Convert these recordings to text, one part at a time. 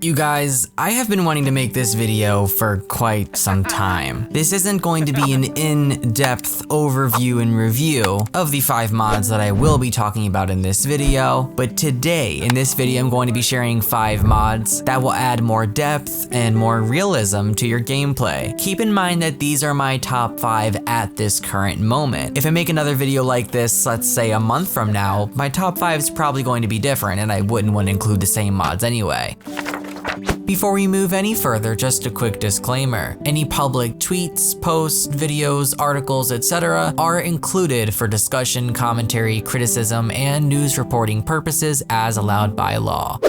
You guys, I have been wanting to make this video for quite some time. This isn't going to be an in-depth overview and review of the 5 mods that I will be talking about in this video, but today in this video I'm going to be sharing 5 mods that will add more depth and more realism to your gameplay. Keep in mind that these are my top 5 at this current moment. If I make another video like this, let's say a month from now, my top 5 is probably going to be different and I wouldn't want to include the same mods anyway. Before we move any further, just a quick disclaimer. Any public tweets, posts, videos, articles, etc. are included for discussion, commentary, criticism, and news reporting purposes as allowed by law.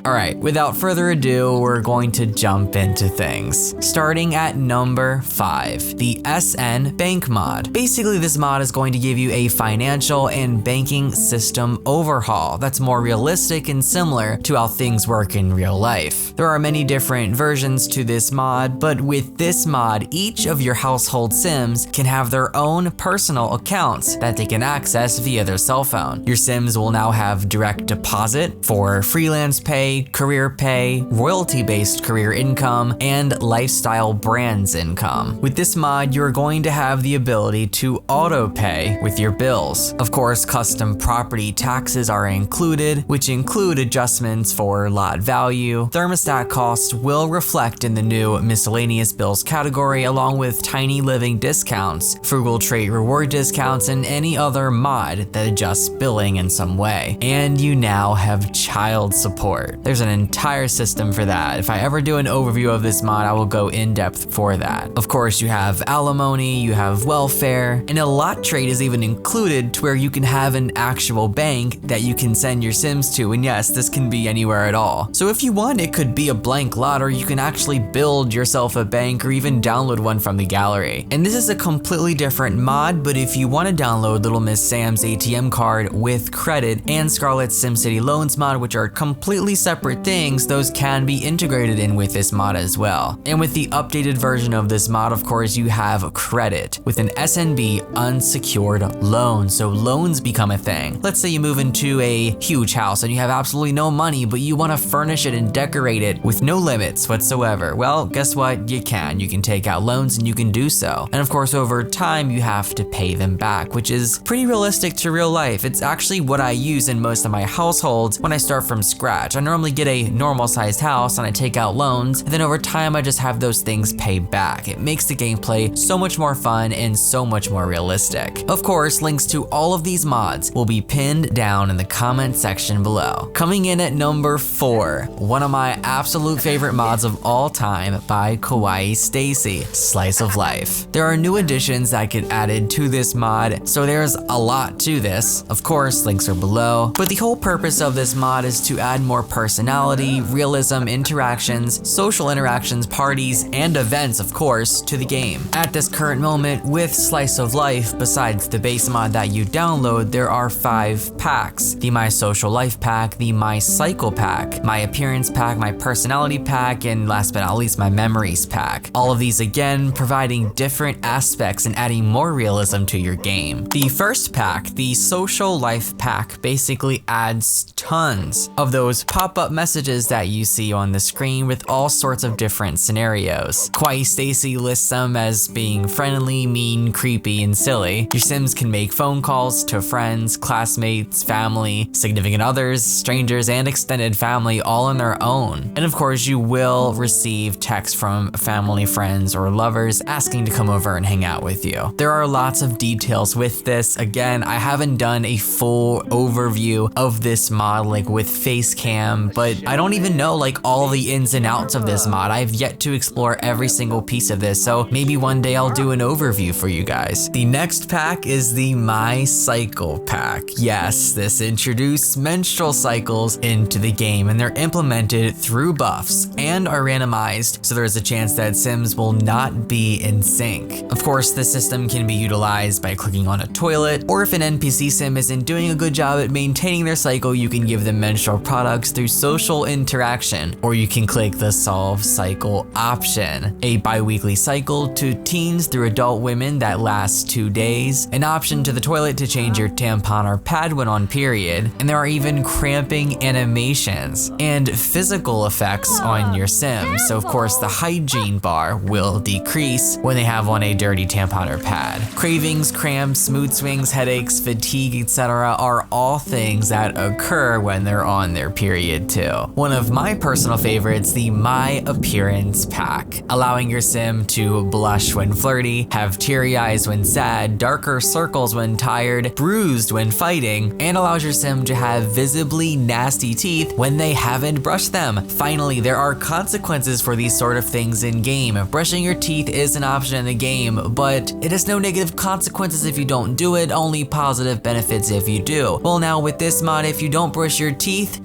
Alright, without further ado, we're going to jump into things. Starting at number 5, the SN Bank mod. Basically, this mod is going to give you a financial and banking system overhaul that's more realistic and similar to how things work in real life. There are many different versions to this mod, but with this mod, each of your household Sims can have their own personal accounts that they can access via their cell phone. Your Sims will now have direct deposit for freelance pay, career pay, royalty-based career income, and lifestyle brands income. With this mod, you're going to have the ability to auto-pay with your bills. Of course, custom property taxes are included, which include adjustments for lot value. Thermostat costs will reflect in the new miscellaneous bills category, along with tiny living discounts, frugal trait reward discounts, and any other mod that adjusts billing in some way. And you now have child support. There's an entire system for that. If I ever do an overview of this mod, I will go in depth for that. Of course, you have alimony, you have welfare, and a lot trade is even included to where you can have an actual bank that you can send your Sims to. And yes, this can be anywhere at all. So if you want, it could be a blank lot, or you can actually build yourself a bank or even download one from the gallery. And this is a completely different mod, but if you want to download Little Miss Sam's ATM card with credit and Scarlett's SimCity Loans mod, which are completely separate things, those can be integrated in with this mod as well. And with the updated version of this mod, of course, you have credit with an SNB unsecured loan. So loans become a thing. Let's say you move into a huge house and you have absolutely no money, but you want to furnish it and decorate it with no limits whatsoever. Well, guess what? You can take out loans and you can do so. And of course, over time, you have to pay them back, which is pretty realistic to real life. It's actually what I use in most of my households when I start from scratch. I normally get a normal sized house and I take out loans, and then over time I just have those things pay back. It makes the gameplay so much more fun and so much more realistic. Of course, links to all of these mods will be pinned down in the comment section below. Coming in at number 4, one of my absolute favorite mods of all time by Kawaii Stacy, Slice of Life. There are new additions that get added to this mod, so there's a lot to this. Of course, links are below, but the whole purpose of this mod is to add more personality, realism, interactions, social interactions, parties, and events, of course, to the game. At this current moment, with Slice of Life, besides the base mod that you download, there are 5 packs. The My Social Life pack, the My Cycle pack, My Appearance pack, My Personality pack, and last but not least, My Memories pack. All of these, again, providing different aspects and adding more realism to your game. The first pack, the Social Life pack, basically adds tons of those pop-up messages that you see on the screen with all sorts of different scenarios. Kawaii Stacy lists them as being friendly, mean, creepy, and silly. Your Sims can make phone calls to friends, classmates, family, significant others, strangers, and extended family all on their own. And of course, you will receive texts from family, friends, or lovers asking to come over and hang out with you. There are lots of details with this. Again, I haven't done a full overview of this mod like with face cam, but I don't even know like all the ins and outs of this mod. I've yet to explore every single piece of this, so maybe one day I'll do an overview for you guys. The next pack is the My Cycle pack. Yes, this introduced menstrual cycles into the game, and they're implemented through buffs and are randomized, so there's a chance that Sims will not be in sync. Of course, the system can be utilized by clicking on a toilet, or if an NPC Sim isn't doing a good job at maintaining their cycle, you can give them menstrual products through social interaction, or you can click the solve cycle option. A bi-weekly cycle to teens through adult women that lasts 2 days, an option to the toilet to change your tampon or pad when on period, and there are even cramping animations and physical effects on your Sims. So of course the hygiene bar will decrease when they have on a dirty tampon or pad. Cravings, cramps, mood swings, headaches, fatigue, etc. are all things that occur when they're on their period too. One of my personal favorites, the My Appearance pack, allowing your Sim to blush when flirty, have teary eyes when sad, darker circles when tired, bruised when fighting, and allows your Sim to have visibly nasty teeth when they haven't brushed them. Finally, there are consequences for these sort of things in game. Brushing your teeth is an option in the game, but it has no negative consequences if you don't do it, only positive benefits if you do. Well, now with this mod, if you don't brush your teeth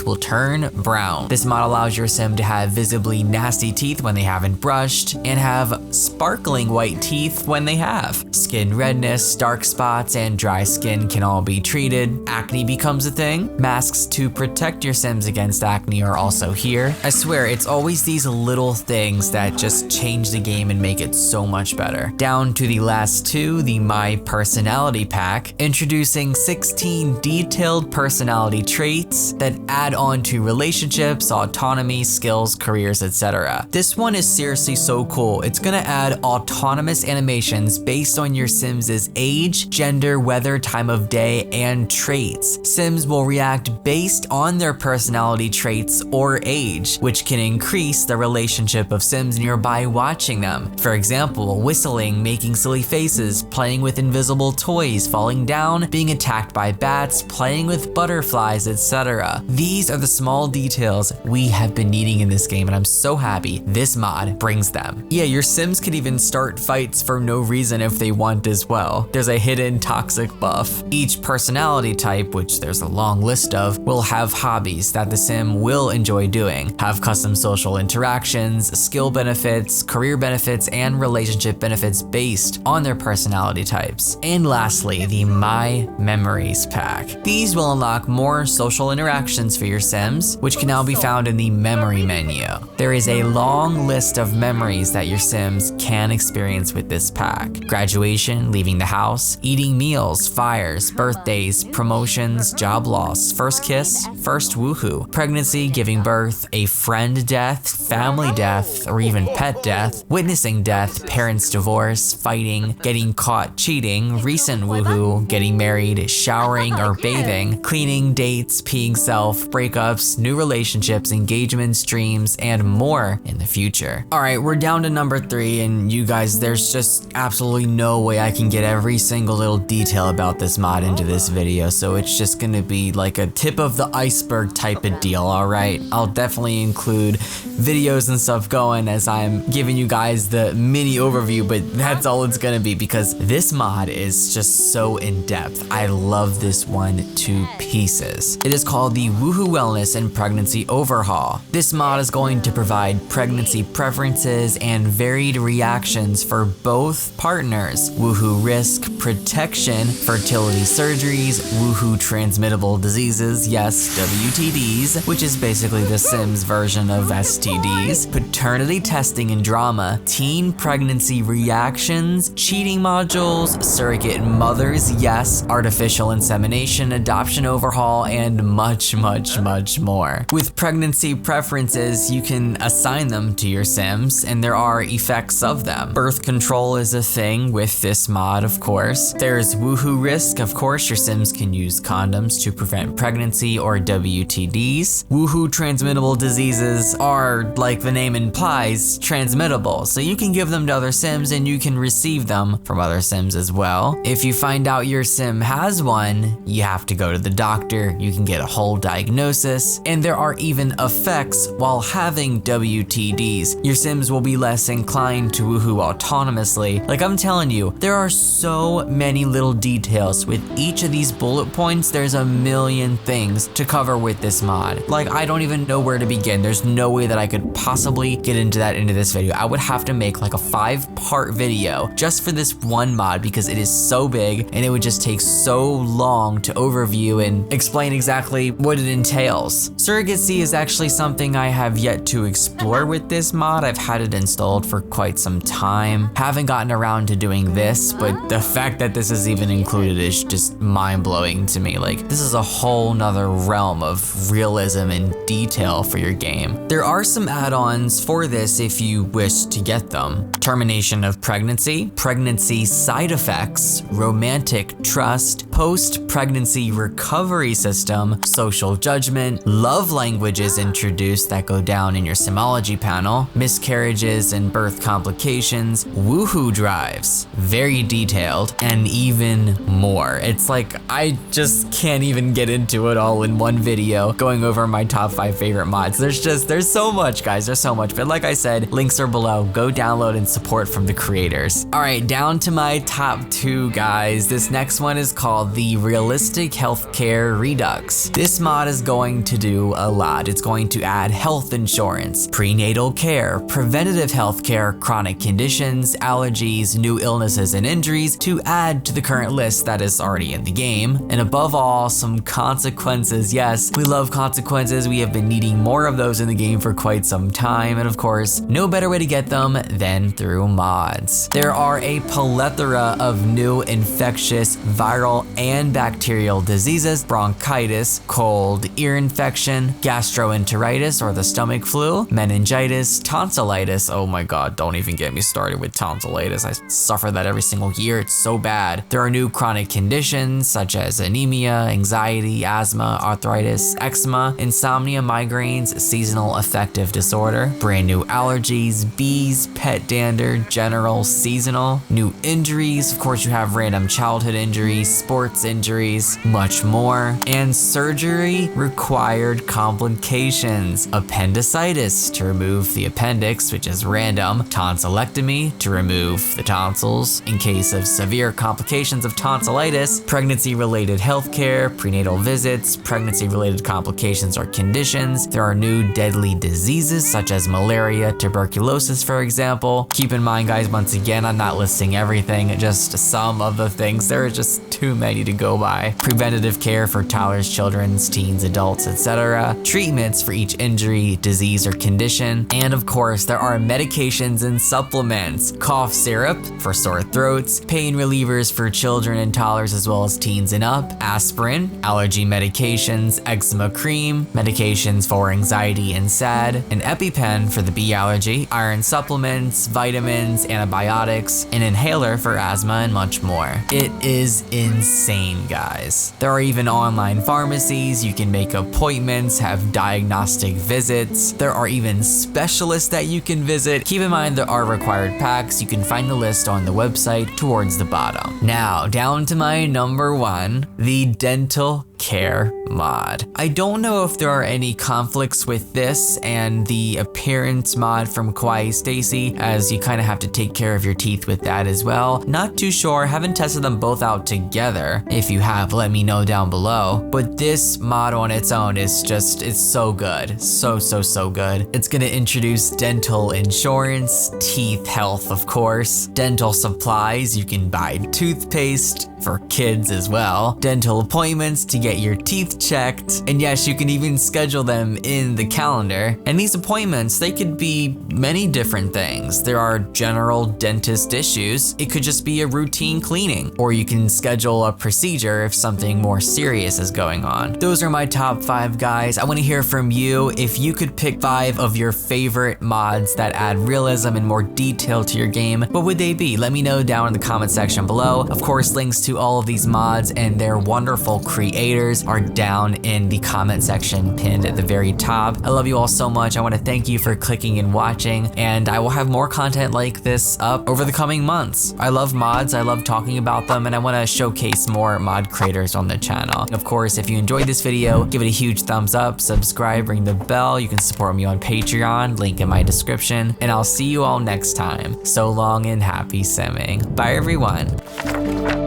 will turn brown. This mod allows your Sim to have visibly nasty teeth when they haven't brushed, and have sparkling white teeth when they have. Skin redness, dark spots, and dry skin can all be treated. Acne becomes a thing. Masks to protect your Sims against acne are also here. I swear, it's always these little things that just change the game and make it so much better. Down to the last two, the My Personality pack, introducing 16 detailed personality traits that add on to relationships, autonomy, skills, careers, etc. This one is seriously so cool. It's gonna add autonomous animations based on your Sims' age, gender, weather, time of day, and traits. Sims will react based on their personality traits or age, which can increase the relationship of Sims nearby watching them. For example, whistling, making silly faces, playing with invisible toys, falling down, being attacked by bats, playing with butterflies, etc. These are the small details we have been needing in this game, and I'm so happy this mod brings them. Yeah, your Sims can even start fights for no reason if they want as well. There's a hidden toxic buff. Each personality type, which there's a long list of, will have hobbies that the Sim will enjoy doing, have custom social interactions, skill benefits, career benefits, and relationship benefits based on their personality types. And lastly, the My Memories pack. These will unlock more social interactions for your Sims, which can now be found in the memory menu. There is a long list of memories that your Sims can experience with this pack. Graduation, leaving the house, eating meals, fires, birthdays, promotions, job loss, first kiss, first woohoo, pregnancy, giving birth, a friend death, family death, or even pet death, witnessing death, parents divorce, fighting, getting caught cheating, recent woohoo, getting married, showering or bathing, cleaning, dates, peeing self, breakups, new relationships, engagements, dreams, and more in the future. Alright, we're down to number 3, and you guys, there's just absolutely no way I can get every single little detail about this mod into this video, so it's just gonna be like a tip of the iceberg type of deal, alright? I'll definitely include videos and stuff going as I'm giving you guys the mini overview, but that's all it's gonna be because this mod is just so in-depth. I love this one to pieces. It is called the Woohoo Wellness and Pregnancy Overhaul. This mod is going to provide pregnancy preferences and varied reactions for both partners. Woohoo risk protection, fertility surgeries, woohoo transmittable diseases, yes, WTDs, which is basically the Sims version of STDs, paternity testing and drama, teen pregnancy reactions, cheating modules, surrogate mothers, yes, artificial insemination, adoption overhaul, and much, much, much more. With pregnancy preferences, you can assign them to your Sims, and there are effects of them. Birth control is a thing with this mod, of course. There's woohoo risk, of course, your Sims can use condoms to prevent pregnancy or WTDs. Woohoo transmittable diseases are, like the name implies, transmittable, so you can give them to other Sims and you can receive them from other Sims as well. If you find out your Sim has one, you have to go to the doctor, you can get a whole diagnosis, and there are even effects while having WTDs. Your Sims will be less inclined to woohoo autonomously. Like I'm telling you, there are so many little details with each of these bullet points. There's a million things to cover with this mod. Like I don't even know where to begin. There's no way that I could possibly get into this video. I would have to make like a 5-part video just for this one mod because it is so big and it would just take so long to overview and explain exactly what it entails entails. Surrogacy is actually something I have yet to explore with this mod. I've had it installed for quite some time. Haven't gotten around to doing this, but the fact that this is even included is just mind-blowing to me. Like, this is a whole nother realm of realism and detail for your game. There are some add-ons for this if you wish to get them. Termination of pregnancy, pregnancy side effects, romantic trust, post-pregnancy recovery system, social judgment, love languages introduced that go down in your Simology panel, miscarriages and birth complications, woohoo drives, very detailed, and even more. It's like, I just can't even get into it all in one video going over my top 5 favorite mods. There's so much, guys, there's so much. But like I said, links are below. Go download and support from the creators. All right, down to my top 2, guys. This next one is called the Realistic Healthcare Redux. This mod is going to do a lot. It's going to add health insurance, prenatal care, preventative healthcare, chronic conditions, allergies, new illnesses and injuries to add to the current list that is already in the game. And above all, some consequences. Yes, we love consequences. We have been needing more of those in the game for quite some time. And of course, no better way to get them than through mods. There are a plethora of new infectious, viral, and bacterial diseases: bronchitis, cold, ear infection, gastroenteritis or the stomach flu, meningitis, tonsillitis. Oh my god, don't even get me started with tonsillitis. I suffer that every single year. It's so bad. There are new chronic conditions such as anemia, anxiety, asthma, arthritis, eczema, insomnia, migraines, seasonal affective disorder, brand new allergies, bees, pet dander, general, seasonal, new injuries. Of course, you have random childhood injuries, sports injuries, much more, and surgery required complications: appendicitis to remove the appendix, which is random, tonsillectomy to remove the tonsils in case of severe complications of tonsillitis, pregnancy-related healthcare, prenatal visits, pregnancy-related complications or conditions. There are new deadly diseases such as malaria, tuberculosis, for example. Keep in mind, guys, once again, I'm not listing everything, just some of the things. There are just too many to go by. Preventative care for toddlers, children, teens, adults, etc. Treatments for each injury, disease, or condition. And of course, there are medications and supplements: cough syrup for sore throats, pain relievers for children and toddlers as well as teens and up, aspirin, allergy medications, eczema cream, medications for anxiety and SAD, an EpiPen for the bee allergy, iron supplements, vitamins, antibiotics, an inhaler for asthma, and much more. It is insane, guys. There are even online pharmacies. You can make appointments, have diagnostic visits. There are even specialists that you can visit. Keep in mind, there are required packs. You can find the list on the website towards the bottom. Now, down to my number 1, the dental care mod. I don't know if there are any conflicts with this and the appearance mod from Kawaii Stacy, as you kind of have to take care of your teeth with that as well. Not too sure, haven't tested them both out together. If you have, let me know down below. But this mod on its own is just, it's so good. So good. It's gonna introduce dental insurance, teeth health, of course, dental supplies. You can buy toothpaste for kids as well, dental appointments to get your teeth checked, and yes, you can even schedule them in the calendar. And these appointments, they could be many different things. There are general dentist issues. It could just be a routine cleaning, or you can schedule a procedure if something more serious is going on. Those are my top 5, guys. I want to hear from you. If you could pick 5 of your favorite mods that add realism and more detail to your game, what would they be? Let me know down in the comment section below. Of course, links to all of these mods and their wonderful creators are down in the comment section pinned at the very top. I love you all so much. I want to thank you for clicking and watching, and I will have more content like this up over the coming months. I love mods, I love talking about them, and I want to showcase more mod creators on the channel. Of course, if you enjoyed this video, give it a huge thumbs up, subscribe, ring the bell. You can support me on Patreon, link in my description, and I'll see you all next time. So long and happy simming. Bye everyone.